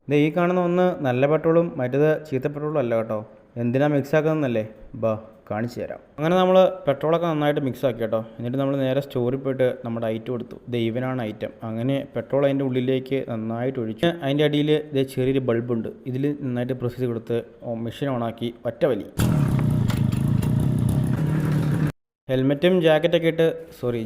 ഇത് ഈ കാണുന്ന ഒന്ന് നല്ല പെട്രോളും മറ്റേത് ചീത്ത പെട്രോളും അല്ല കേട്ടോ. എന്തിനാ മിക്സ് ആക്കുന്നതെന്നല്ലേ? ബാ കാണിച്ചു തരാം. അങ്ങനെ നമ്മൾ പെട്രോളൊക്കെ നന്നായിട്ട് മിക്സ് ആക്കി കേട്ടോ. എന്നിട്ട് നമ്മൾ നേരെ സ്റ്റോറിൽ പോയിട്ട് നമ്മുടെ ഐറ്റം എടുത്തു. ദൈവനാണ് ഐറ്റം. അങ്ങനെ പെട്രോൾ അതിൻ്റെ ഉള്ളിലേക്ക് നന്നായിട്ട് ഒഴിച്ച് അതിൻ്റെ അടിയിൽ ഇതേ ചെറിയൊരു ബൾബുണ്ട്. ഇതിൽ നന്നായിട്ട് പ്രസ് ചെയ്ത് കൊടുത്ത് മെഷീൻ ഓണാക്കി ഒറ്റ വലി. ഹെൽമെറ്റും ജാക്കറ്റൊക്കെ ഇട്ട്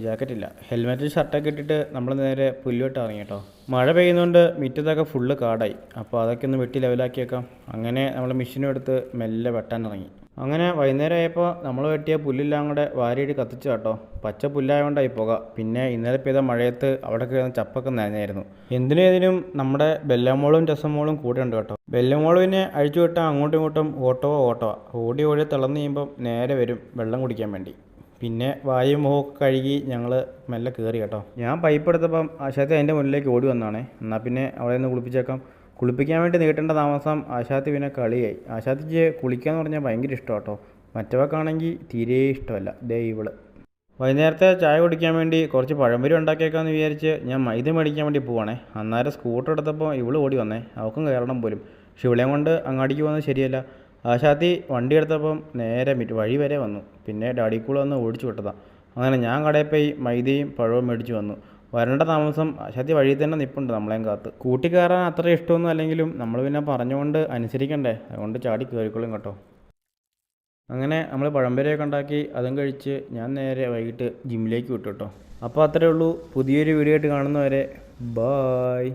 ജാക്കറ്റില്ല, ഹെൽമെറ്റും ഷർട്ടൊക്കെ ഇട്ടിട്ട് നമ്മൾ നേരെ പുല്ലുവെട്ട് ഇറങ്ങി കേട്ടോ. മഴ പെയ്യുന്നതുകൊണ്ട് മുറ്റത്തൊക്കെ ഫുള്ള് കാടായി. അപ്പോൾ അതൊക്കെ ഒന്ന് വെട്ടി ലെവലാക്കിയേക്കാം. അങ്ങനെ നമ്മൾ മെഷീനും എടുത്ത് മെല്ലെ വെട്ടാൻ ഇറങ്ങി. അങ്ങനെ വൈകുന്നേരം ആയപ്പോൾ നമ്മൾ വെട്ടിയ പുല്ലെല്ലാം കൂടെ വാരിയിട്ട് കത്തിച്ചു കേട്ടോ. പച്ച പുല്ലായതുകൊണ്ടായി പോക. പിന്നെ ഇന്നലെ പെയ്ത മഴയത്ത് അവിടെ കയറുന്ന ചപ്പൊക്കെ നനഞ്ഞായിരുന്നു. എന്തിനേതിനും നമ്മുടെ ബെല്ലമോളും രസമോളും കൂടെ ഉണ്ട് കേട്ടോ. ബെല്ലമോളുവിനെ അഴിച്ചു വിട്ടാൽ അങ്ങോട്ടും ഇങ്ങോട്ടും ഓട്ടോ ഓടി തിളന്ന് കഴിയുമ്പം നേരെ വരും വെള്ളം കുടിക്കാൻ വേണ്ടി. പിന്നെ വായും മുഖമൊക്കെ കഴുകി ഞങ്ങൾ മെല്ലെ കയറി കേട്ടോ. ഞാൻ പൈപ്പ് എടുത്തപ്പം ആശാത്തി അതിൻ്റെ മുന്നിലേക്ക് ഓടി വന്നാണേ. എന്നാൽ പിന്നെ അവിടെ നിന്ന് കുളിപ്പിച്ചേക്കാം. കുളിപ്പിക്കാൻ വേണ്ടി നീട്ടേണ്ട താമസം ആശാത്തി പിന്നെ കളിയായി. ആശാത്തിക്ക് കുളിക്കാന്ന് പറഞ്ഞാൽ ഭയങ്കര ഇഷ്ടം കേട്ടോ. മറ്റവക്കാണെങ്കിൽ തീരെ ഇഷ്ടമല്ല. ദേ ഇവള്. വൈകുന്നേരത്തെ ചായ കുടിക്കാൻ വേണ്ടി കുറച്ച് പഴംപൊരി ഉണ്ടാക്കിയേക്കാമെന്ന് വിചാരിച്ച് ഞാൻ മൈദ മേടിക്കാൻ വേണ്ടി പോവാണേ. അന്നേരം സ്കൂട്ടർ എടുത്തപ്പോൾ ഇവള് ഓടി വന്നേ. അവൾക്കും കയറണം പോലും. പക്ഷെ ഇവളെയും കൊണ്ട് അങ്ങാടിക്ക് പോകുന്നത് ശരിയല്ല. ആശാത്തി വണ്ടി എടുത്തപ്പം നേരെ വഴി വരെ വന്നു. പിന്നെ ഡാഡിക്കൂടെ വന്ന് ഓടിച്ചു വിട്ടതാണ്. അങ്ങനെ ഞാൻ കടയിൽ പോയി മൈദയും പഴവും മേടിച്ച് വന്നു. വരേണ്ട താമസം ആശാത്തി വഴിയിൽ തന്നെ നിൽപ്പുണ്ട് നമ്മളെയും കാത്ത്. കൂട്ടി കയറാൻ അത്ര ഇഷ്ടമൊന്നും അല്ലെങ്കിലും നമ്മൾ പിന്നെ പറഞ്ഞുകൊണ്ട് അനുസരിക്കണ്ടേ, അതുകൊണ്ട് ചാടി കയറിക്കോളും കേട്ടോ. അങ്ങനെ നമ്മൾ പഴംപൊരിയൊക്കെ ഉണ്ടാക്കി അതും കഴിച്ച് ഞാൻ നേരെ വൈകിട്ട് ജിമ്മിലേക്ക് വിട്ടു കേട്ടോ. അപ്പോൾ അത്രയേ ഉള്ളൂ. പുതിയൊരു വീഡിയോ ആയിട്ട് കാണുന്നവരെ ബായ്.